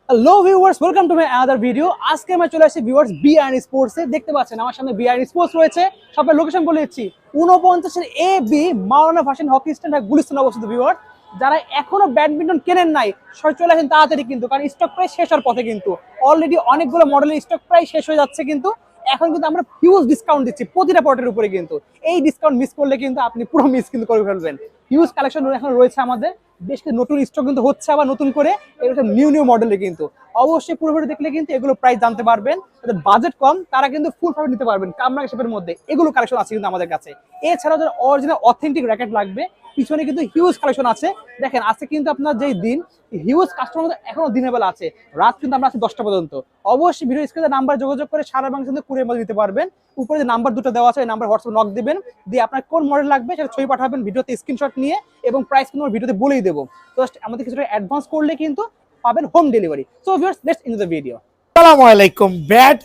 Hello viewers, welcome to my other video. আজকে আমরা চলে আসছি ভিউয়ার্স বিআরএন স্পোর্টসে। দেখতে পাচ্ছেন আমার সামনে বিআরএন স্পোর্টস রয়েছে। সবার লোকেশন বলে দিচ্ছি, 49 A B Maulana Bhasani hockey stand গুলিস্তানে অবস্থিত। ভিউয়ার্স, যারা এখনো ব্যাডমিন্টন কেনেন নাই সবাই চলে আসেন তাড়াতাড়ি, কিন্তু কারণ স্টক প্রায় শেষ হওয়ার পথে। কিন্তু অলরেডি অনেকগুলো মডেলের স্টক প্রায় শেষ হয়ে যাচ্ছে, কিন্তু এখন কিন্তু আমরা হিউজ ডিসকাউন্ট দিচ্ছি প্রতিটা পটের উপরে। কিন্তু এই ডিসকাউন্ট মিস করলে কিন্তু আপনি পুরো মিস কিন্তু করে ফেলবেন। হিউজ কালেকশন এখন রয়েছে আমাদের, বেশ কিছু নতুন স্টক কিন্তু হচ্ছে আবার নতুন করে, এগুলো নিউ মডেলে। কিন্তু অবশ্যই পুরো ভিডিও দেখলে কিন্তু এগুলো প্রাইস জানতে পারবেন। যাদের বাজেট কম তারা কিন্তু ফুল ফাইভ নিতে পারবেন। কামরাং শেপের মধ্যে এগুলো কালেকশন আছে কিন্তু আমাদের কাছে। এছাড়াও যারা অরিজিনাল অথেন্টিক র্যাকেট লাগবে, পিছনে কিন্তু হিউজ কালেকশন আছে। দেখেন আজকে কিন্তু আপনার যেই দিন, হিউজ কাস্টমার এখনো দিনের বেলা আছে, রাত কিন্তু আমরা আছি 10টা পর্যন্ত। অবশ্যই ভিডিও স্ক্রিনে নাম্বার যোগাযোগ করে সারা বাংলাদেশে কুরিয়ার মধ্যে দিতে পারবেন। উপরে যে নাম্বার দুটো দেওয়া আছে এই নাম্বার হোয়াটসঅ্যাপ নক দিবেন, দিয়ে আপনার কোন মডেল লাগবে সেটা ছবি পাঠাবেন ভিডিওতে স্ক্রিনশট নিয়ে, এবং প্রাইস কিন্তু ভিডিওতে বলেই দেবো। জাস্ট আমাদের কিছুটা অ্যাডভান্স করলে কিন্তু পাবেন home delivery. So viewers, let's into the video. আসসালামু আলাইকুম। ব্যাট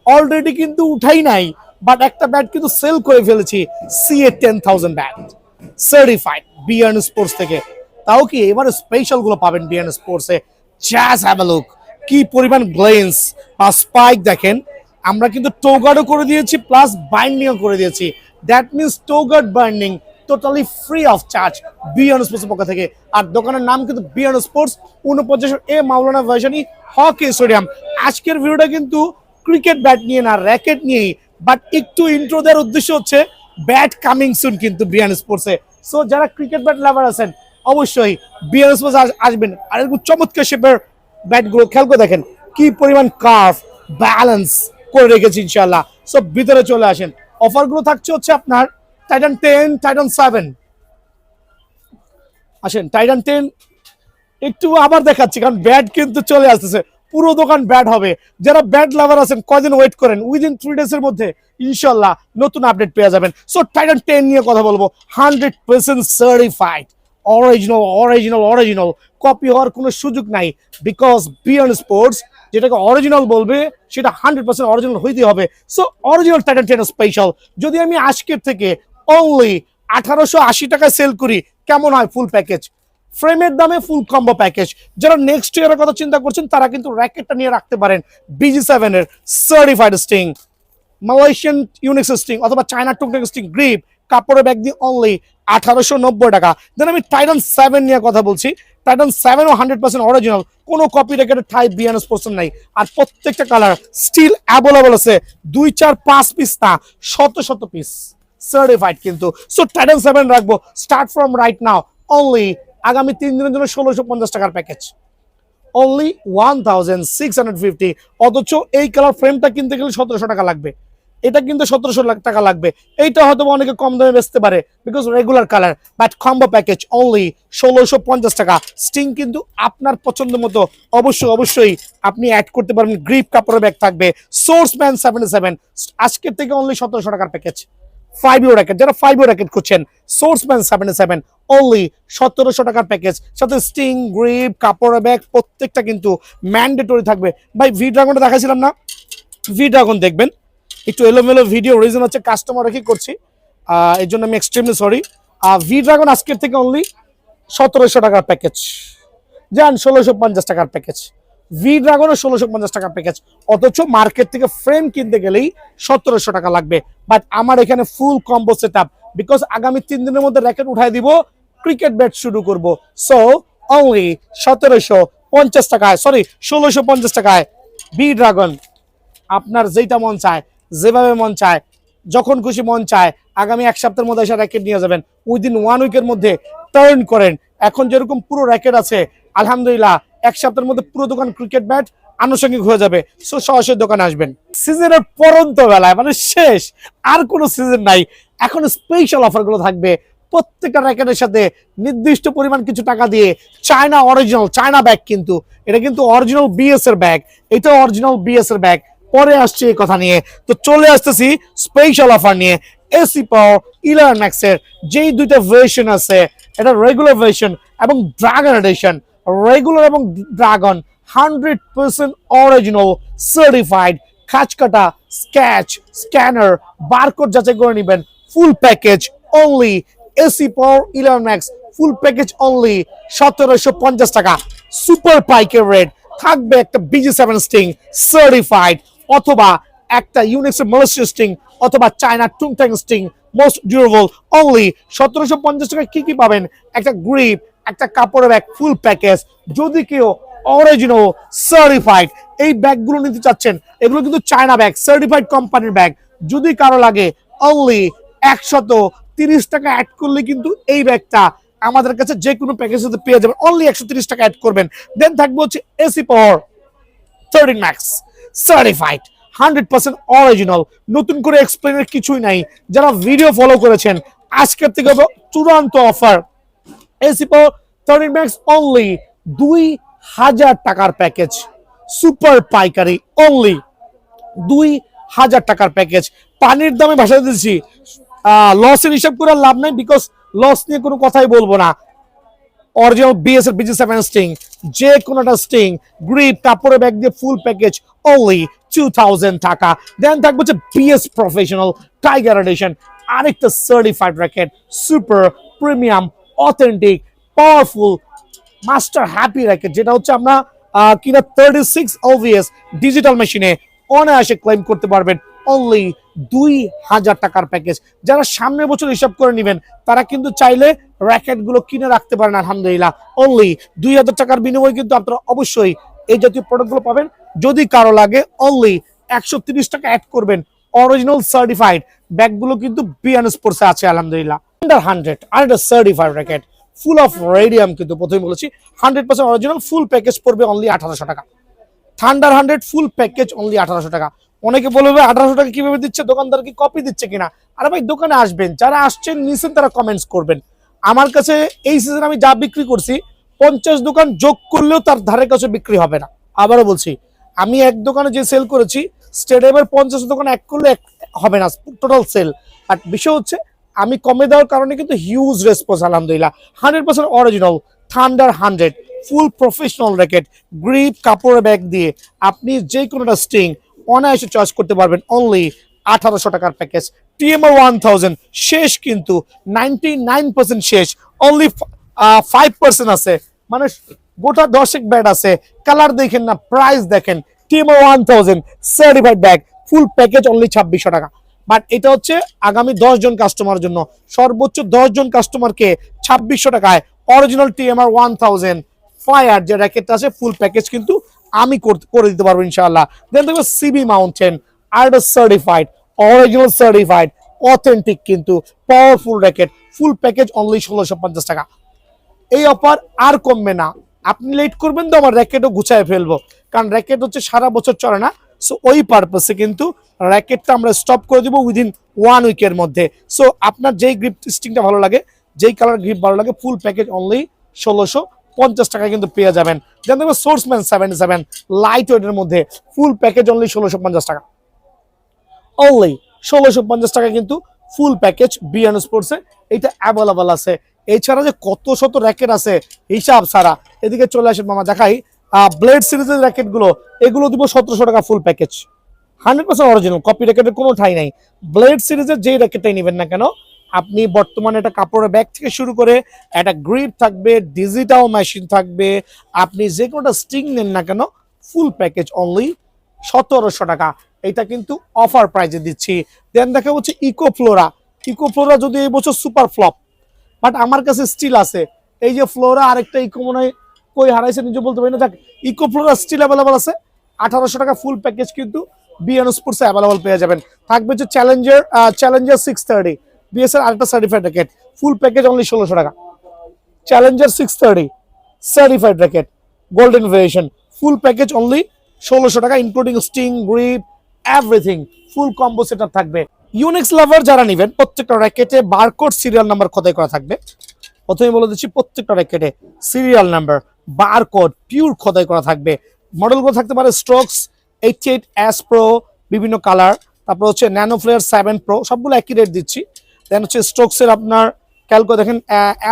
অলরেডি কিন্তু উঠাই নাই, বাট একটা ব্যাট কিন্তু সেল করে ফেলেছি। সিএ 10,000 ব্যাট সার্টিফাইড বিয়ার্ন স্পোর্টস থেকে। তাও কি এবার স্পেশাল গুলো পাবেন বিয়ার্ন স্পোর্টসে। জাস্ট হ্যাভ আ লুক, কি পরিমাণ গ্লেন্স আর স্পাইক দেখেন। আমরা কিন্তু টোগার্ডও করে দিয়েছি, প্লাস বাইন্ডিংও করে দিয়েছি। দ্যাট মিনস টোগার্ড বার্নিং টোটালি ফ্রি অফ চার্জ বিয়ার্ন স্পোর্টসের পক্ষ থেকে। আর দোকানের নাম কিন্তু বিয়ার্ন স্পোর্টস, 49 এ মাওলানা ভাসানী হকি স্টেডিয়াম। আজকের ভিডিওটা কিন্তু ক্রিকেট ব্যাট নিয়ে না, র্যাকেট নিয়েই, বাট একটু ইন্ট্রো দেওয়ার উদ্দেশ্য হচ্ছে ব্যাট কামিং সুন কিন্তু বিয়ার্ন স্পোর্টসে। সো যারা ক্রিকেট ব্যাট লাভার আছেন অবশ্যই বিয়ার্ন স্পোর্টস আসবেন। আর এরকম চমৎকার শেপের ব্যাটগুলো খেয়াল করে দেখেন কি পরিমাণ কার্ভ ব্যালেন্স করে রেখেছি ইনশাআল্লাহ। সো ভিতরে চলে আসেন। অফারগুলো থাকছে হচ্ছে আপনার টাইটান 10, টাইটান 7। আসেন টাইটান 10 একটু আবার দেখাচ্ছি, কারণ ব্যাট কিন্তু চলে আসতেছে, পুরো দোকান ব্যাট হবে। যারা ব্যাট লাভার আছেন কয়দিন ওয়েট করেন, উইদিন 3 ডেজ এর মধ্যে ইনশাল্লাহ নতুন আপডেট পেয়ে যাবেন। সো টাইটান 10 নিয়ে কথা বলবো। 100% certified, original original original, copy হওয়ার কোনো সুযোগ নাই। বিকজ বিয়ার্ন স্পোর্টস যেটাকে অরিজিনাল বলবে সেটা 100% অরিজিনাল হইতে হবে। সো অরিজিনাল টাইটান 10 স্পেশাল যদি আমি আজকের থেকে অনলি 1880 টাকায় সেল করি, কেমন হয় ফুল প্যাকেজ? ফ্রেমের দামে ফুল কম্বো প্যাকেজ। যারা নেক্সট ইয়ারের কথা চিন্তা করছেন তারা কিন্তু র্যাকেটটা নিয়ে রাখতে পারেন। BG7 এর certified string, Malaysian Yonex string অথবা চায়না টুকটেক স্টিং গ্রিপ, কাপড়ের ব্যাগ দিয়ে অনলি 1890 টাকা। দেন আমি টাইটান 7 নিয়ে কথা বলছি। টাইটান 7ও 100% অরিজিনাল, কোনো কপি র্যাকেটের ঠাই বিয়ার্ন স্পোর্টস নাই। আর প্রত্যেকটা কালার স্টিল অ্যাভেলেবল আছে, 2, 4, 5 পিস না, শত শত পিস সার্টিফাইড কিন্তু। সো টাইটান 7 রাখবো start from right now only আগামী 3 দিনের জন্য 1650 টাকার প্যাকেজ, অনলি 1650। অথচ এই কালার ফ্রেমটা কিনতে গেলে 1700 টাকা লাগবে, এটা কিন্তু 1700 টাকা লাগবে। এইটা হয়তো অনেকে কম দামে বেচতে পারে because regular colour, but combo package only 1650 টাকা। স্টিং কিন্তু আপনার পছন্দ মতো অবশ্যই অবশ্যই আপনি অ্যাড করতে পারবেন। গ্রিপ কাপড়ের ব্যাগ থাকবে। সোর্সম্যান 77 আজকের থেকে অনলি 1700 টাকার প্যাকেজ। 5 র্যাকেট, যারা 5 র্যাকেট করছেন, সোর্সম্যান 77 অনলি 1700 টাকার প্যাকেজ, সাথে স্টিং গ্রিপ কাপড়ের ব্যাগ প্রত্যেকটা কিন্তু ম্যান্ডেটরি থাকবে। ভাই ভি ড্রাগনটা দেখাছিলাম না, ভি ড্রাগন দেখবেন। একটু এলোমেলো ভিডিও, রিজন হচ্ছে কাস্টমার রেখে করছি, এর জন্য আমি এক্সট্রিমলি সরি। ভি ড্রাগন আজকের থেকে অনলি 1700 টাকার প্যাকেজ, যান 1650 টাকার প্যাকেজ। ভি ড্রাগনও 1650 টাকার প্যাকেজ। অথচ মার্কেট থেকে ফ্রেম কিনতে গেলেই 1700 টাকা লাগবে। বাট আমার এখানে ফুল কম্বো সেট আপ, বিকজ আগামী 3 দিনের মধ্যে র্যাকেট উঠাই দিব, ক্রিকেট ব্যাট শুরু করব। সো অনলি 1750 টাকায়, সরি 1650 টাকায় ভি ড্রাগন। আপনার যেটা মন চায়, যেভাবে মন চায়, যখন খুশি মন চায়, আগামী 1 সপ্তাহের মধ্যে এসে র্যাকেট নিয়ে যাবেন। উইদিন 1 উইকের মধ্যে টার্ন করেন। এখন যেরকম পুরো র্যাকেট আছে আলহামদুলিল্লাহ 1 সপ্তাহের মধ্যে পুরো দোকান ক্রিকেট ব্যাট আনুষঙ্গিক হয়ে যাবে। সো সরাসরি দোকানে আসবেন। সিজনের পরন্ত বেলায় মানে শেষ, আর কোনো সিজন নাই। এখন স্পেশাল অফারগুলো থাকবে প্রত্যেকটা র্যাকেটের সাথে নির্দিষ্ট পরিমাণ কিছু টাকা দিয়ে চায়না অরিজিনাল চায়না ব্যাগ, কিন্তু এটা কিন্তু অরিজিনাল বিএস এর ব্যাগ, এটা অরিজিনাল বিএস এর ব্যাগ। পরে আসছে এই কথা নিয়ে, তো চলে আসতেছি স্পেশাল অফার নিয়ে। এসি পাওয়ার 11 ম্যাক্সের যেই দুইটা ভার্সন আছে, এটা রেগুলার ভার্সন এবং ড্রাগন এডিশন। রেগুলার এবং ড্রাগন 100% অরিজিনাল সার্টিফাইড, খাঁচ কাটা, স্ক্যাচ, স্ক্যানার, বারকোড যাচাই করে নেবেন। ফুল প্যাকেজ অনলি এসি পাওয়ার 11 ম্যাক্স ফুল প্যাকেজ অনলি 1750 টাকা। সুপার পাইকের রেট, থাকবে একটা BG7 স্টিং সার্টিফাইড, অথবা একটা ইউনিক্সের মালয়েশিয়া স্টিং, অথবা চায়না টুংটাং স্টিং মোস্ট ডিউরেবল। অনলি 1750 টাকায় কি কি পাবেন? একটা গ্রিপ, একটা কাপড়ের ব্যাগ, ফুল প্যাকেজ। যদি কেউ অরিজিনাল সার্টিফাইড এই ব্যাগগুলো নিতে চাচ্ছেন, এগুলো কিন্তু চায়না ব্যাগ, সার্টিফাইড কোম্পানির ব্যাগ। যদি কারো লাগে অনলি 130 টাকা অ্যাড করলে কিন্তু এই ব্যাগটা আমাদের কাছে যে কোনো প্যাকেজের সাথে পেয়ে যাবেন। অনলি 130 টাকা অ্যাড করবেন। দেন থাকবে হচ্ছে এসি পাওয়ার 13 ম্যাক্স সার্টিফাইড 100% অরিজিনাল। নতুন করে এক্সপ্লেনের কিছুই নাই। যারা ভিডিও ফলো করেছেন আজকের থেকে চূড়ান্ত অফার। এসি পাওয়ার 13 ম্যাক্স অনলি 2000 টাকার প্যাকেজ, সুপার পাইকারি অনলি 2000 টাকার প্যাকেজ। পানির দামে ভাষা দিচ্ছি, লসের হিসাব করে লাভ নাই, বিকজ লস নিয়ে কোনো কথাই বলবো না। অরিজিনাল বিএস এর BG7 স্টিং, যে কোনোটা স্টিং, গ্রিপ, কাপড়ের ব্যাগ দিয়ে ফুল প্যাকেজ অনলি 2000 টাকা। দেন থাকবে হচ্ছে বিএস প্রফেশনাল টাইগার এডিশন, আরেকটা certified racket, super premium authentic powerful master happy racket, যেটা হচ্ছে আমরা কিনা 36 OVS ডিজিটাল মেশিনে অনায়াসে ক্লেম করতে পারবেন। অনলি 2000 টাকার প্যাকেজ। যারা সামনের বছর হিসাব করে নেবেন তারা কিন্তু চাইলে র্যাকেট গুলো কিনে রাখতে পারেন। আলহামদুলিল্লাহ অনলি 2000 টাকার বিনিময়ে কিন্তু আপনারা অবশ্যই এই জাতীয় প্রোডাক্ট গুলো পাবেন। যদি কারো লাগে অনলি 130 টাকা অ্যাড করবেন। অরিজিনাল সার্টিফাইড ব্যাগগুলো কিন্তু বিয়ান স্পোর্টসে আছে আলহামদুলিল্লাহ। আন্ডার 100 আর একটা certified racket full of radium, কিন্তু প্রথমে বলেছি 100% অরিজিনাল। ফুল প্যাকেজ পড়বে অনলি 1800 টাকা। থান্ডার 100 ফুল প্যাকেজ অনলি 1800 টাকা। অনেকে বলবে 1800 টাকা কিভাবে দিচ্ছে, দোকানদার কি কপি দিচ্ছে কিনা? আরে ভাই, দোকানে আসবেন, যারা আসছেন নিছেন তারা কমেন্টস করবেন। আমার কাছে এই সিজন আমি যা বিক্রি করছি 50 দোকান যোগ করলেও তার ধারে কাছে বিক্রি হবে না। আবারও বলছি, আমি এক দোকানে যে সেল করেছি স্টেডিয়ামের 50 দোকানে এক করলে হবে না, টোটাল সেল। আর বিষয় হচ্ছে আমি কমে দেওয়ার কারণে কিন্তু হিউজ রেসপন্স আলহামদুলিল্লাহ। 100% original thunder 100 full professional racket, grip, কাপড়ের ব্যাগ দিয়ে আপনি যে কোনোটা স্টিং অনায়াসে চয়েস করতে পারবেন। অনলি 1800 টাকার প্যাকেজ। TMR 1000 শেষ, কিন্তু 99% শেষ। অনলি 5% আছে, মানে গোটা 10 ব্যাট আছে। কালার দেখেন না, প্রাইস দেখেন। TMR 1000 certified bag full package only 2600 টাকা। বাট এটা হচ্ছে আগামী 10 জন কাস্টমার জন্য, সর্বোচ্চ 10 জন কাস্টমারকে 2600 টাকায় অরিজিনাল TMR 1000 ফায়ার যে র্যাকেটটা আছে ফুল প্যাকেজ কিন্তু আমি করে দিতে পারবো ইনশাআল্লাহ। দেন দেখো সিবি মাউন্টেন আরটা সার্টিফাইড, অরিজিনাল সার্টিফাইড অথেন্টিক কিন্তু powerful racket full package only 1650 টাকা। এই অফার আর কমবে না। আপনি লেট করবেন তো আমার র্যাকেটও গুছায় ফেলবো, কারণ র্যাকেট হচ্ছে সারা বছর চলে না। সো ওই পারপাসে কিন্তু র্যাকেটটা আমরা স্টপ করে দিব উইদিন 1 উইকের মধ্যে। সো আপনার যেই গ্রিপ স্টিংটা ভালো লাগে, যেই কালার গ্রিপ ভালো লাগে, ফুল প্যাকেজ অনলি 1650 টাকা কিন্তু পেয়ে যাবেন। দেন দেখবো সোর্সম্যান 77 লাইট ওয়েটের মধ্যে ফুল প্যাকেজ অনলি 1650 টাকা। অনলি 1650 টাকা কিন্তু ফুল প্যাকেজ বিয়ান স্পোর্টসে এটা অ্যাভেলেবল আছে। এছাড়া যে কত শত র্যাকেট আছে হিসাব ছাড়া। এদিকে চলে আসেন মামা, দেখাই ব্লেড সিরিজের র্যাকেট গুলো, এগুলো দিব 1700 টাকা ফুল প্যাকেজ। 100% অরিজিনাল, কপি র্যাকেটের কোনো ঠাই নাই। ব্লেড সিরিজের যেই র্যাকেটটাই নেবেন না কেন, আপনি বর্তমানে একটা কাপড়ের ব্যাগ থেকে শুরু করে একটা গ্রিপ থাকবে, ডিজিটাল মেশিন থাকবে, আপনি যে কোনোটা স্টিং নেন না কেন ফুল প্যাকেজ অনলি 1700 টাকা। এটা কিন্তু অফার প্রাইজে দিচ্ছি। দেন দেখা হচ্ছে ইকোফ্লোরা। ইকোফ্লোরা যদি এই বছর সুপার ফ্লপ, বাট আমার কাছে স্টিল আছে। এই যে ফ্লোরা, আরেকটা ইকো মনে হয় কই হারাইছে নিজে বলতে পারি না, যাক ইকোফ্লোরা স্টিল অ্যাভেলেবল আছে। 1800 টাকা ফুল প্যাকেজ কিন্তু বিএন স্পোর্টসে অ্যাভেলেবল পেয়ে যাবেন। থাকবে হচ্ছে চ্যালেঞ্জার 630 বিএস এর আরেকটা certified racket full package only 1600 টাকা। Challenger 630 certified racket golden variation full package only 1600 টাকা, including string, grip, everything full combo setup থাকবে। ইউনিক্স লাভার যারা নেবেন প্রত্যেকটা র্যাকেটে বারকোড সিরিয়াল নাম্বার খোদাই করা থাকবে। প্রথমে বলে দিচ্ছি প্রত্যেকটা র্যাকেটে সিরিয়াল নাম্বার বারকোড পিওর খোদাই করা থাকবে। মডেলগুলো থাকতে পারে স্ট্রোকস 88S Pro বিভিন্ন কালার, তারপর হচ্ছে ন্যানো ফ্লেয়ার 7 Pro, সবগুলো একই রেট দিচ্ছি। দেন হচ্ছে স্ট্রোকসের আপনার ক্যালকো দেখেন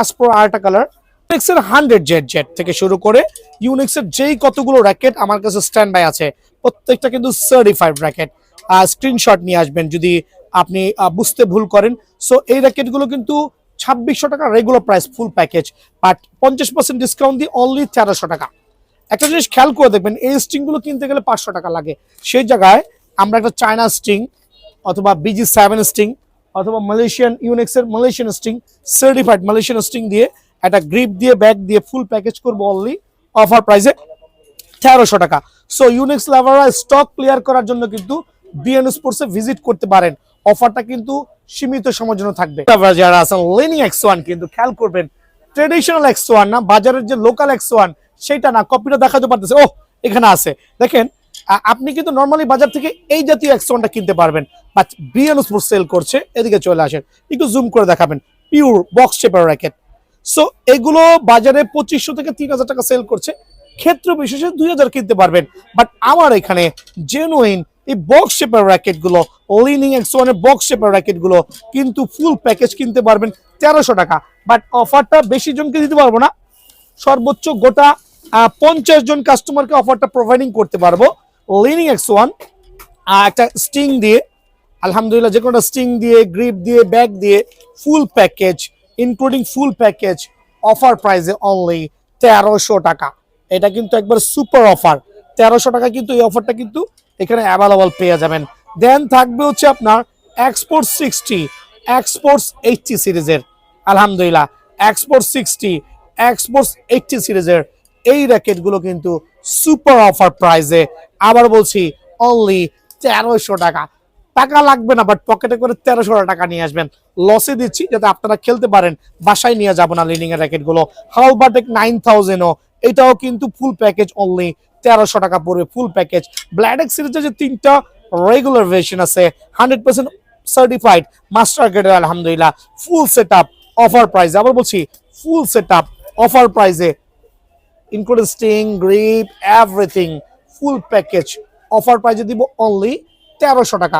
S Pro আরেকটা কালার। ইউনিক্সের 100 থেকে শুরু করে ইউনিক্সের যেই কতগুলো র্যাকেট আমার কাছে স্ট্যান্ড বাই আছে প্রত্যেকটা কিন্তু সার্টিফাইড র্যাকেট। স্ক্রিনশট নিয়ে আসবেন যদি আপনি বুঝতে ভুল করেন। সো এই র্যাকেটগুলো কিন্তু 2600 টাকা regular price full package, but 50% discount দিয়ে অনলি 1300 টাকা। একটা জিনিস খেয়াল করে দেখবেন, এই স্ট্রিং গুলো কিনতে গেলে 500 টাকা লাগে। সেই জায়গায় আমরা একটা চায়না স্ট্রিং অথবা BG7 স্ট্রিং অথবা মালয়েশিয়ান ইউনেক্সের Malaysian string, certified Malaysian string দিয়ে একটা গ্রিপ দিয়ে ব্যাগ দিয়ে ফুল প্যাকেজ করবো অনলি অফার প্রাইসে 1300 টাকা। সো ইউনেক্স লাভাররা স্টক ক্লিয়ার করার জন্য কিন্তু বিএন স্পোর্টসে ভিজিট করতে পারেন। অফারটা কিন্তু সীমিত সময়ের জন্য থাকবে। যারা আছেন লিনিং X1 কিন্তু খেয়াল করবেন, ট্রেডিশনাল X1 না, বাজারের যে লোকাল X1 সেটা না। কপিটা দেখাতে পারতেছে, ও এখানে আছে দেখেন। আপনি কিন্তু নর্মালি বাজার থেকে এই জাতীয় X1টা কিনতে পারবেন, বাট বিএন স্পোর্টস সেল করছে। এদিকে চলে আসেন, একটু জুম করে দেখাবেন। Pure box shaper racket. So এগুলো বাজারে 2500 থেকে 3000 টাকা সেল করছে, ক্ষেত্র বিশেষে 2000 কিনতে পারবেন। বাট আমার এখানে জেনুইন এই বক্স শেপার র্যাকেট গুলো, লিনিং X1 এর বক্স শেপার র্যাকেট গুলো কিন্তু ফুল প্যাকেজ কিনতে পারবেন 1300 টাকা। বাট অফারটা বেশি জনকে দিতে পারবো না, সর্বোচ্চ গোটা 50 জন কাস্টমারকে অফারটা প্রোভাইডিং করতে পারবো। লিনিং X1 একটা স্টিং দিয়ে, আলহামদুলিল্লাহ, যে কোনো স্টিং দিয়ে, গ্রিপ দিয়ে, ব্যাগ দিয়ে ফুল প্যাকেজ ইনক্লুডিং ফুল প্যাকেজ অফার প্রাইসে অনলি 1300 টাকা। এটা কিন্তু একবার সুপার অফার। 1300 টাকা কিন্তু এই অফারটা কিন্তু এখানে অ্যাভেলেবল পেয়ে যাবেন। দেন থাকবে হচ্ছে আপনার এক্সপোর্ট 60, এক্সপোর্টস 80 সিরিজের, আলহামদুলিল্লাহ এক্সপোর্ট 60, এক্সপোর্টস 80 সিরিজের এই র্যাকেটগুলো কিন্তু সুপার অফার প্রাইসে, আবার বলছি অনলি 1300 টাকা। টাকা লাগবে না, বাট পকেটে করে 1300 টাকা নিয়ে আসবেন। লসে দিচ্ছি যাতে আপনারা খেলতে পারেন, বাসায় নিয়ে যাবো না লিনিং এর র্যাকেট গুলো। হালবাটেক 9000 এটাও কিন্তু ফুল প্যাকেজ অনলি 1300 টাকা পড়বে ফুল প্যাকেজ। ব্ল্যাডেক সিরিজের যে 3টা রেগুলার ভার্সন আছে 100% সার্টিফাইড মাস্টার গ্রেডের, আলহামদুলিল্লাহ ফুল সেটআপ অফার প্রাইসে, আবার বলছি ফুল সেটআপ অফার প্রাইসে, including string, grip, everything full package offer প্রাইসে দিব অনলি 1300 টাকা।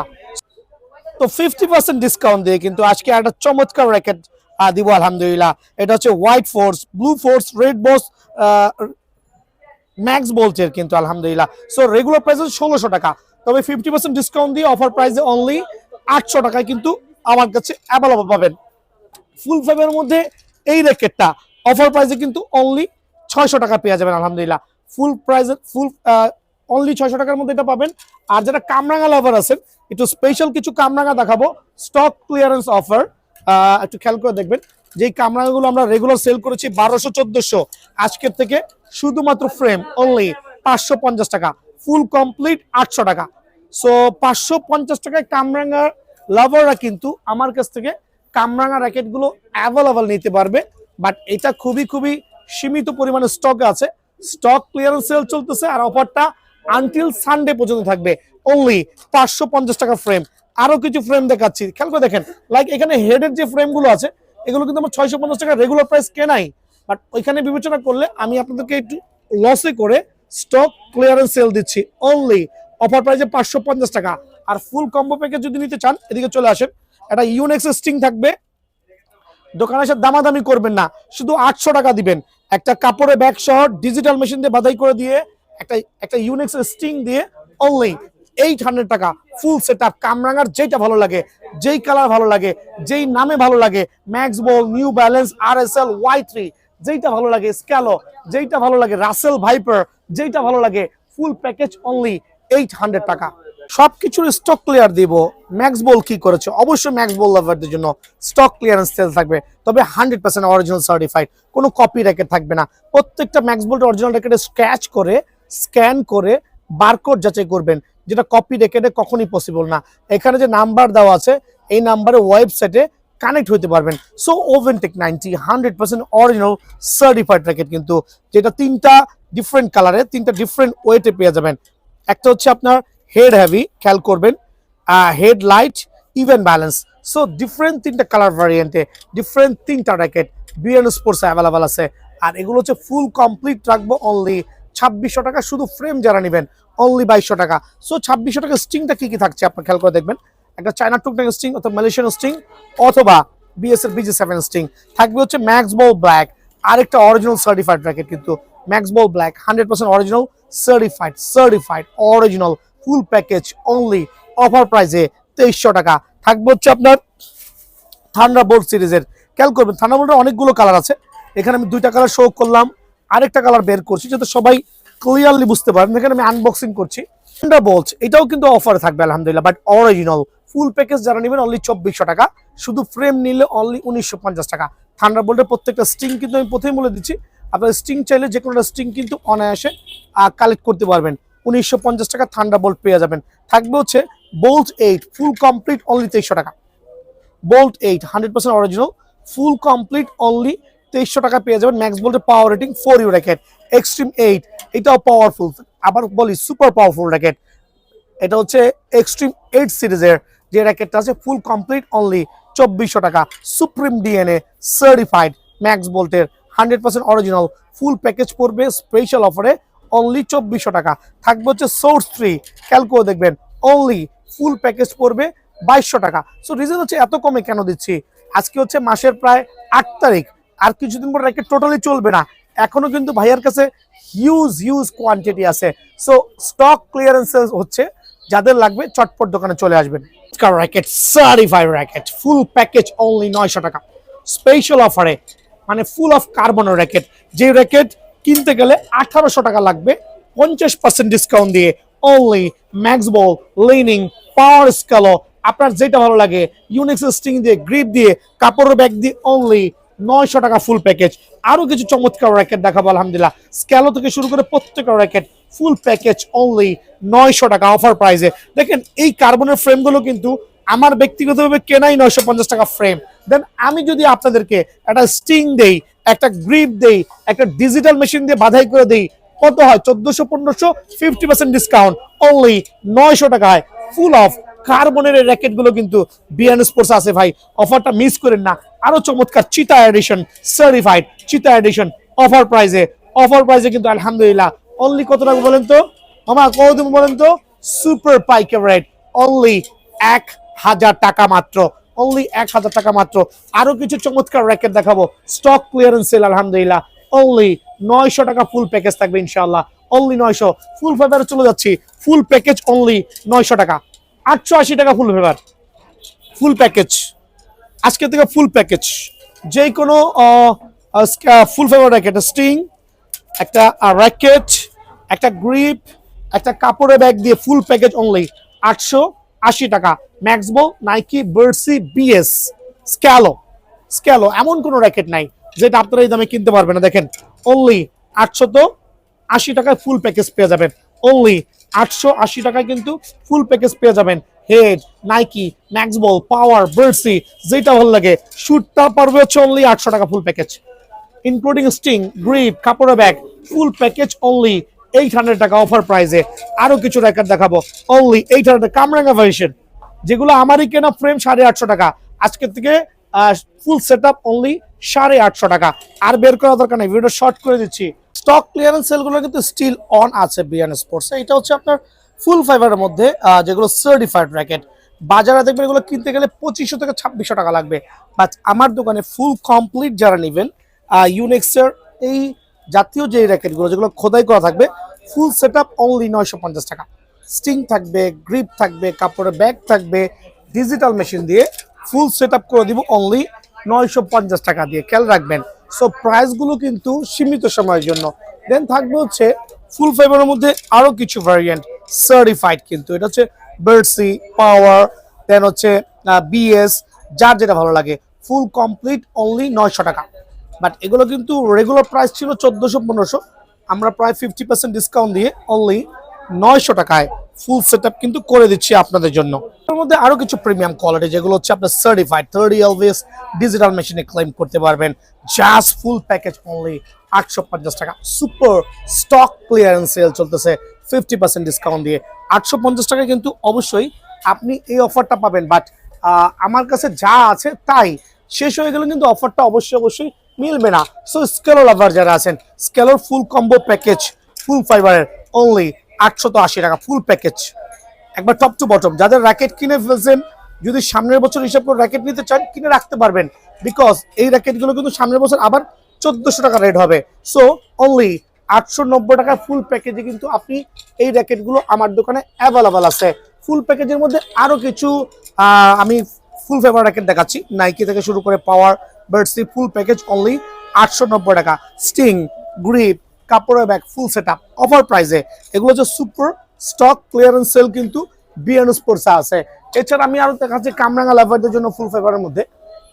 তো 50% ডিসকাউন্ট দিয়ে কিন্তু আজকে একটা চমৎকার র্যাকেট দিব আলহামদুলিল্লাহ। এটা হচ্ছে white force, blue force, red boss, max বোল্টের কিন্তু আলহামদুলিল্লাহ। সো রেগুলার প্রাইস 1600 টাকা, তবে 50% ডিসকাউন্ট দিয়ে অফার প্রাইসে অনলি 800 টাকায় কিন্তু আমার কাছে অ্যাভেলেবল পাবেন। ফুল ফাইভের মধ্যে এই র্যাকেটটা অফার প্রাইসে কিন্তু অনলি 600 টাকা পেয়ে যাবেন আলহামদুলিল্লাহ। ফুল প্রাইসে অনলি 600 টাকার মধ্যে এটা পাবেন। আর যারা কামরাঙা লাভার আছেন, একটু স্পেশাল কিছু কামরাঙা দেখাবো, স্টক ক্লিয়ারেন্স অফার, একটু খেয়াল করে দেখবেন। যেই কামরাঙাগুলো আমরা রেগুলার সেল করেছি 1200-1400, আজকের থেকে শুধুমাত্র ফ্রেম অনলি 550 টাকা, ফুল কমপ্লিট 800 টাকা। সো 550 টাকায় কামরাঙার লাভাররা কিন্তু আমার কাছ থেকে কামরাঙা র্যাকেট গুলো অ্যাভেলেবল নিতে পারবে। বাট এটা খুবই খুবই সীমিত পরিমাণে স্টক আছে, স্টক ক্লিয়ারেন্স সেল চলতেছে, আর অফারটা আনটিল সানডে পর্যন্ত থাকবে। অনলি 550 টাকা ফ্রেম। আরো কিছু ফ্রেম দেখাচ্ছি, খেয়াল করে দেখেন। লাইক এখানে হেডের যে ফ্রেম গুলো আছে এগুলো কিন্তু আমার 650 টাকা রেগুলার প্রাইস কেনাই, বাট ওইখানে বিবেচনা করলে আমি আপনাদেরকে একটু লসে করে স্টক ক্লিয়ারেন্স সেল দিচ্ছি অনলি অফার প্রাইসে 550 টাকা। আর ফুল কম্বো প্যাকেজ যদি নিতে চান এদিকে চলে আসেন। একটা ইউনেক্স স্টিং থাকবে, দোকানে এসে দামাদামি করবেন না, শুধু 800 টাকা দিবেন। একটা কাপড়ের ব্যাগ সহ ডিজিটাল মেশিন দিয়ে বাধাই করে দিয়ে একটা ইউনেক্স স্টিং দিয়ে অনলি 800 টাকা ফুল সেটআপ। কামরাঙার যেটা ভালো লাগে, যেই কালার ভালো লাগে, যেই নামে ভালো লাগে, ম্যাক্স বল, নিউ ব্যালেন্স, RSL, Y3, যেইটা ভালো লাগে, স্ক্যালো, যেইটা ভালো লাগে, রাসেল ভাইপার, যেইটা ভালো লাগে, ফুল প্যাকেজ অনলি 800 টাকা। সবকিছুর স্টক ক্লিয়ার দিব। ম্যাক্স বল কি করেছে, অবশ্যই ম্যাক্স বল লাভারদের জন্য স্টক ক্লিয়ারেন্স সেল থাকবে, তবে 100% অরিজিনাল সার্টিফাইড, কোনো কপি র্যাকেট থাকবে না। প্রত্যেকটা ম্যাক্স বলটা অরিজিনাল র্যাকেটে স্ক্র্যাচ করে, স্ক্যান করে বারকোড যাচাই করবেন, যেটা কপি র্যাকেটে কখনই পসিবল না। এখানে যে নাম্বার দেওয়া আছে এই নাম্বারে ওয়েবসাইটে কানেক্ট হতে পারবেন। সো ওভেনটেক 90 100% অরিজিনাল সার্টিফাইড র্যাকেট কিন্তু, যেটা 3টা ডিফারেন্ট কালারে 3টা ডিফারেন্ট ওয়েটে পেয়ে যাবেন। একটা হচ্ছে আপনার হেড হেভি, খেয়াল করবেন, head light, even balance. So different 3টা কালার ভ্যারিয়েন্টে ডিফারেন্ট 3টা র্যাকেট বিএন স্পোর্টস অ্যাভেলেবল আছে। আর এগুলো হচ্ছে ফুল কমপ্লিট রাখবো অনলি 2600 টাকা, শুধু ফ্রেম যারা নেবেন অনলি 2200 টাকা। সো 2600 টাকা স্ট্রিংটা কি কি থাকছে আপনার খেয়াল করে দেখবেন। একটা চায়না টুকটাক স্ট্রিং অথবা মালয়েশিয়ান স্ট্রিং অথবা BS এর BG7 স্ট্রিং থাকবে, হচ্ছে ম্যাক্স বল ব্ল্যাক, আরেকটা অরিজিনাল সার্টিফাইড র্যাকেট কিন্তু max bolt black 100% original certified original full package only offer প্রাইসে 2300 টাকা। থাকবে হচ্ছে আপনার থান্ডারবোল্ট সিরিজের, খেয়াল করবেন থান্ডারবোল্টের অনেকগুলো কালার আছে, এখানে আমি 2টা কালার শো করলাম, আরেকটা কালার বের করছি যাতে সবাই ক্লিয়ারলি বুঝতে পারেন। দেখেন আমি আনবক্সিং করছি। থান্ডারবোল্ট এটাও কিন্তু অফারে থাকবে আলহামদুলিল্লাহ, বাট অরিজিনাল ফুল প্যাকেজ যারা নেবেন অনলি 2400 টাকা, শুধু ফ্রেম নিলে অনলি 1950 টাকা। থান্ডারবোল্টের প্রত্যেকটা স্ট্রিং কিন্তু আমি প্রথমেই বলে দিচ্ছি, আপনার স্ট্রিং চাইলে যে কোনো স্ট্রিং কিন্তু অনায়াসে কালেক্ট করতে পারবেন। 1950 টাকা থান্ডারবোল্ট পেয়ে যাবেন। থাকবে হচ্ছে বোল্ট 8 ফুল কমপ্লিট অনলি 2300 টাকা। Bolt 8 100% original full complete only 2300 টাকা পেয়ে যাবেন। ম্যাক্স বোল্টের power rating 4U racket. Extreme 8 এটাও পাওয়ারফুল, আবার বলি সুপার পাওয়ারফুল র্যাকেট। এটা হচ্ছে এক্সট্রিম 8 সিরিজের যে র্যাকেটটা আছে, ফুল কমপ্লিট অনলি 2400 টাকা। সুপ্রিম ডিএনএ সার্টিফাইড ম্যাক্স বোল্টের 100% অরিজিনাল ফুল প্যাকেজ পড়বে স্পেশাল অফারে অনলি 2400 টাকা। থাকবে হচ্ছে সোর্স 3 ক্যালকো দেখবেন অনলি ফুল প্যাকেজ পড়বে 2200 টাকা। সো রিজন হচ্ছে এত কমে কেন দিচ্ছি, আজকে হচ্ছে মাসের প্রায় 8 তারিখ, আর কিছুদিন পর র্যাকেট টোটালি চলবে না। এখনো কিন্তু ভাইয়ার কাছে হিউজ কোয়ান্টিটি আছে। সো স্টক ক্লিয়ারেন্স হচ্ছে, যাদের লাগবে চটপট দোকানে চলে আসবেন। Racket certified racket full package only 900 টাকা স্পেশাল অফারে, মানে ফুল অফ কার্বনের র্যাকেট। যে র্যাকেট কিনতে গেলে 1800 টাকা লাগবে 50% ডিসকাউন্ট দিয়ে অনলি ম্যাক্স বল লিনিং পাওয়ার স্কেলো, আপনার যেটা ভালো লাগে ইউনিক্স স্টিং দিয়ে গ্রিপ দিয়ে কাপড়ের ব্যাগ দিয়ে অনলি 900 টাকা ফুল প্যাকেজ। আরো কিছু চমৎকার র্যাকেট দেখাবো আলহামদুলিল্লাহ। স্কেলো থেকে শুরু করে প্রত্যেকটা র্যাকেট ফুল প্যাকেজ অনলি 900 টাকা অফার প্রাইসে। দেখেন এই কার্বনের ফ্রেমগুলো কিন্তু আমার ব্যক্তিগতভাবে কেনাই 950 টাকা ফ্রেম। দেন আমি যদি আপনাদেরকে একটা স্টিং দেই, একটা গ্রিপ দেই, একটা ডিজিটাল মেশিন দিয়ে বাধাই করে দেই, কত হয়? 1400-1500 50% ডিসকাউন্ট অনলি 900 টাকায় ফুল অফ কার্বনের র্যাকেট গুলো কিন্তু বিএন স্পোর্টস আছে ভাই, অফারটা মিস করেন না। আরো চমৎকার চিতা এডিশন সার্টিফাইড চিতা এডিশন অফার প্রাইসে কিন্তু আলহামদুলিল্লাহ অনলি কত টাকা বলেন তো আমার, কতদিন বলেন তো? সুপার পাইকার রেট অনলি 1000 টাকা মাত্র, অনলি 1000 টাকা মাত্র। আরো কিছু চমৎকার র্যাকেট দেখাবো, স্টক ক্লিয়ারেন্স সেল আলহামদুলিল্লাহ অনলি 900 টাকা ফুল প্যাকেজ থাকবে ইনশাআল্লাহ, অনলি 900। ফুল ফেভারে চলে যাচ্ছি, ফুল প্যাকেজ অনলি 900 টাকা। 880 টাকা ফুল ফেভার ফুল প্যাকেজ, আজকে থেকে ফুল প্যাকেজ যে কোনো ফুল ফেভার র্যাকেট, স্টিং, একটা র্যাকেট, একটা গ্রিপ, একটা কাপড়ের ব্যাগ দিয়ে ফুল প্যাকেজ অনলি 880 টাকা। ম্যাক্সবল, নাইকি, বার্সি, বিএস, স্ক্যালো এমন কোনো র্যাকেট নাই যেটা আপনারা এই দামে কিনতে পারবেন না। দেখেন অনলি 880 টাকায় ফুল প্যাকেজ পেয়ে যাবেন, অনলি 880 টাকায় কিন্তু ফুল প্যাকেজ পেয়ে যাবেন। হেড, নাইকি, ম্যাক্সবল, পাওয়ার, বার্সি যেটা ভালো লাগে শুটটা পারবে হচ্ছে অনলি 800 টাকা full package, including string, grip, কাপড়ের ব্যাগ ফুল প্যাকেজ অনলি 800 টাকা অফার প্রাইসে। আরো কিছু র্যাকেট দেখাবো অনলি 800 কামরাঙ্গা ভার্সন, যেগুলো আমারই কেনা ফ্রেম 850 টাকা, আজকের থেকে ফুল সেটআপ অনলি 850 টাকা। আর বের করা দরকার নেই, ভিডিও শর্ট করে দিচ্ছি। স্টক ক্লিয়ারেন্স সেলগুলো কিন্তু স্টিল অন আছে বিএন স্পোর্টস। এটা হচ্ছে আপনার ফুল ফাইবারের মধ্যে যেগুলো সার্টিফাইড র্যাকেট, বাজারে দেখবেন এগুলো কিনতে গেলে 2500 থেকে 2600 টাকা লাগবে, বাট আমার দোকানে ফুল কমপ্লিট যারা নেবেন ইউনিক্সের এই জাতীয় যে র্যাকেটগুলো যেগুলো খোদাই করা থাকবে ফুল সেটআপ অনলি 950 টাকা। স্টিং থাকবে, গ্রিপ থাকবে, কাপড়ের ব্যাগ থাকবে, ডিজিটাল মেশিন দিয়ে ফুল সেটআপ করে দিব অনলি 950 টাকা দিয়ে, খেয়াল রাখবেন। সো প্রাইসগুলো কিন্তু সীমিত সময়ের জন্য। দেন থাকবে হচ্ছে ফুল ফাইবারের মধ্যে আরো কিছু ভ্যারিয়েন্ট সার্টিফাইড, কিন্তু এটা হচ্ছে বার্সি, পাওয়ার, দেন হচ্ছে বিএস, যার যেটা ভালো লাগে ফুল কমপ্লিট অনলি 900 টাকা। বাট এগুলো কিন্তু রেগুলার প্রাইস ছিল 1400-1500, আমরা প্রায় 50% ডিসকাউন্ট দিয়ে অনলি 900 টাকায় ফুল সেটআপ কিন্তু করে দিচ্ছি আপনাদের জন্য। এর মধ্যে আরো কিছু প্রিমিয়াম কোয়ালিটি যেগুলো হচ্ছে আপনার সার্টিফাইড 30 এলভিএস ডিজিটাল মেশিনে ক্লেম করতে পারবেন, জাস্ট ফুল প্যাকেজ অনলি 850 টাকা। সুপার স্টক ক্লিয়ারেন্স সেল চলতেছে 50% ডিসকাউন্ট দিয়ে 850 টাকা, কিন্তু অবশ্যই আপনি এই অফারটা পাবেন। বাট আমার কাছে যা আছে তাই শেষ হয়ে গেলে কিন্তু অফারটা অবশ্যই মিলবে না। সো স্কেলো লাভার যারা আছেন, স্কেলোর ফুল কম্বো প্যাকেজ ফুল ফাইবারের অনলি 880 টাকা ফুল প্যাকেজ, একবার টপ টু বটম। যাদের র্যাকেট কিনে ফেলছেন, যদি সামনের বছর হিসাব করে র্যাকেট নিতে চান কিনে রাখতে পারবেন, বিকজ এই র্যাকেটগুলো কিন্তু সামনের বছর আবার 1400 টাকা রেট হবে। সো অনলি 890 টাকা ফুল প্যাকেজে কিন্তু আপনি এই র্যাকেটগুলো আমার দোকানে অ্যাভেলেবল আছে। ফুল প্যাকেজের মধ্যে আরো কিছু আমি ফুল ফেভার র্যাকেট দেখাচ্ছি, নাইকি থেকে শুরু করে পাওয়ার, বার্সি ফুল প্যাকেজ অনলি 890 টাকা। স্টিং, গ্রিপ, কাপড়ের bag full set up offer প্রাইসে। এগুলো হচ্ছে সুপার স্টক ক্লিয়ারেন্স সেল কিন্তু বিএন স্পোর্টসে আছে। এছাড়া আমি আরো দেখাচ্ছি কামরাঙ্গা লাভারদের জন্য ফুল ফেভারের মধ্যে,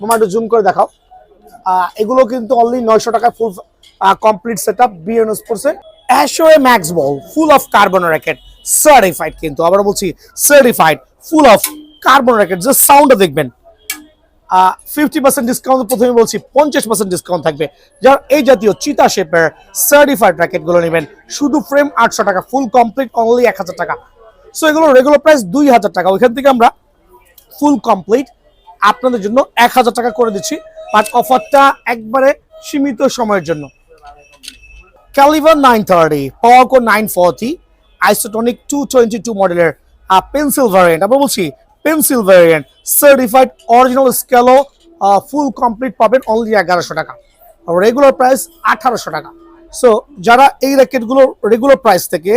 মামা একটু জুম করে দেখাও। এগুলো কিন্তু অনলি 900 টাকা full complete set up BN স্পোর্টসে। Ashaway max bolt full of carbon racket certified কিন্তু, আবার বলছি certified full of carbon racket. Just সাউন্ডটা দেখবেন। 50% ডিসকাউন্ট, প্রথমে বলছি 50% ডিসকাউন্ট থাকবে যারা এই জাতীয় চিতা শেপের সার্টিফাইড র্যাকেট গুলো নেবেন। শুধু ফ্রেম 800 টাকা, ফুল কমপ্লিট অনলি 1000 টাকা। সো এগুলো রেগুলার প্রাইস 2000 টাকা, ওইখান থেকে আমরা ফুল কমপ্লিট আপনাদের জন্য 1000 টাকা করে দিচ্ছি। বাট অফারটা একবারে সীমিত সময়ের জন্য। ক্যালিভার 930, পাওয়াকো 940, আইসোটনিক 222 মডেলের পেন্সিল ভ্যারিয়েন্ট, আমরা বলছি পেন্সিল ভ্যারিয়েন্ট সার্টিফাইড অরিজিনাল স্কেলো ফুল কমপ্লিট পাবেন অনলি 1100 টাকা, রেগুলার প্রাইস 1800 টাকা। সো যারা এই র্যাকেটগুলো রেগুলার প্রাইস থেকে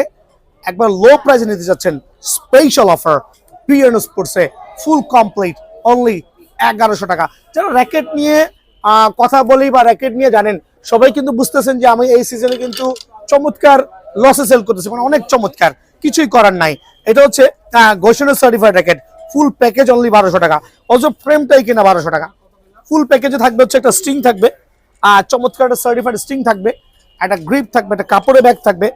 একবার লো প্রাইসে নিতে যাচ্ছেন, স্পেশাল অফার বিএন স্পোর্টসে ফুল কমপ্লিট অনলি 1100 টাকা। যারা র্যাকেট নিয়ে কথা বলি বা র্যাকেট নিয়ে জানেন, সবাই কিন্তু বুঝতেছেন যে আমি এই সিজনে কিন্তু চমৎকার লসে সেল করতেছি, মানে অনেক চমৎকার, কিছুই করার নাই। এটা হচ্ছে ঘোষণের certified racket full package only 1200 টাকা। অথচ ফ্রেমটাই কিনা 1200 টাকা। ফুল প্যাকেজে থাকবে হচ্ছে একটা স্ট্রিং থাকবে, চমৎকার একটা সার্টিফাইড স্ট্রিং থাকবে, একটা গ্রিপ থাকবে, একটা কাপড়ের ব্যাগ থাকবে,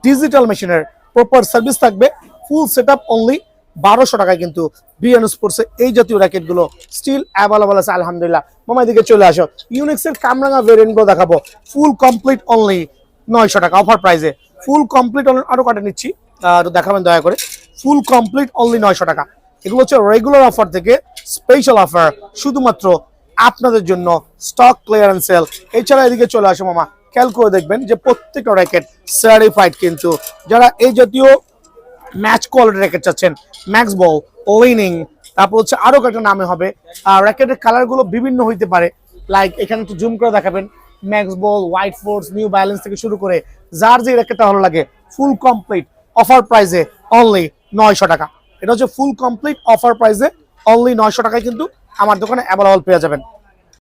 ডিজিটাল মেশিনের প্রপার সার্ভিস থাকবে, ফুল সেট আপ অনলি 1200 টাকায় কিন্তু বিএন স্পোর্টসে এই জাতীয় র্যাকেট গুলো স্টিল অ্যাভেলেবল আছে আলহামদুলিল্লাহ। মামার দিকে চলে আসো, ইউনিক্সের কামরাঙা ভেরিয়েন্ট গুলো দেখাবো ফুল কমপ্লিট অনলি 900 টাকা অফার প্রাইসে। ফুল কমপ্লিট আরো কাটা নিচ্ছি, একটু দেখাবেন দয়া করে। ফুল কমপ্লিট অনলি 900 টাকা। এগুলো হচ্ছে রেগুলার অফার থেকে স্পেশাল অফার শুধুমাত্র আপনাদের জন্য, স্টক ক্লিয়ারেন্স সেল। এছাড়া এদিকে চলে আসো মামা, খেয়াল করে দেখবেন যে প্রত্যেকটা র্যাকেট সার্টিফাইড কিন্তু। যারা এই জাতীয় ম্যাচ কোয়ালিটি র্যাকেট চাচ্ছেন, ম্যাক্স বল, লিনিং, তারপর হচ্ছে আরো কয়েকটা নামে হবে। র্যাকেটের কালার গুলো বিভিন্ন হইতে পারে, লাইক এখানে একটু জুম করে দেখাবেন, ম্যাক্স বল, হোয়াইট ফোর্স, নিউ ব্যালেন্স থেকে শুরু করে যার যে র্যাকেটটা ভালো লাগে ফুল কমপ্লিট অফার প্রাইসে অনলি 900 টাকা। এটা হচ্ছে ফুল কমপ্লিট অফার প্রাইসে অনলি 900 টাকায় কিন্তু আমার দোকানে অ্যাভেলেবল পেয়ে যাবেন।